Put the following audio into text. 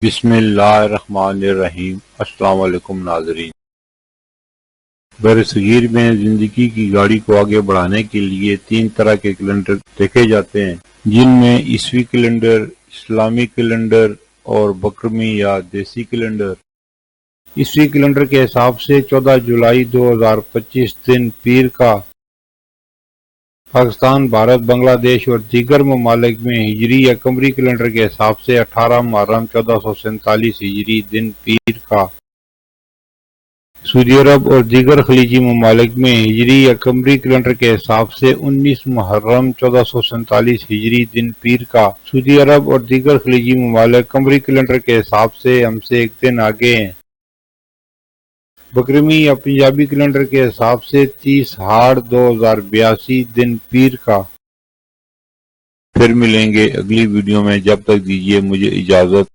बिस्मिल्लाहिर्रहमानिर्रहीम। अस्सलाम वालेकुम नाज़रीन। बरसगीर में जिंदगी की गाड़ी को आगे बढ़ाने के लिए 3 तरह के कैलेंडर देखे जाते हैं, जिनमें ईसवी कैलेंडर, इस्लामी कैलेंडर और बकरमी या देसी कैलेंडर। ईसवी कैलेंडर के हिसाब से 14 जुलाई 2025 दिन पीर का पाकिस्तान, भारत, बांग्लादेश और दीगर ममालिक में हिजरी या कमरी कैलेंडर के हिसाब से 18 मुहर्रम 1447 हिजरी दिन पीर का। सऊदी अरब और दीगर खलीजी ममालिक में हिजरी या कमरी कैलेंडर के हिसाब से 19 मुहर्रम 1447 हिजरी दिन पीर का। सऊदी अरब और दीगर खलीजी ममालिक कमरी कैलेंडर के हिसाब से हमसे एक दिन आगे हैं। बकरमी या पंजाबी कैलेंडर के हिसाब से 30 हाड़ 2082 दिन पीर का। फिर मिलेंगे अगली वीडियो में, जब तक दीजिए मुझे इजाजत।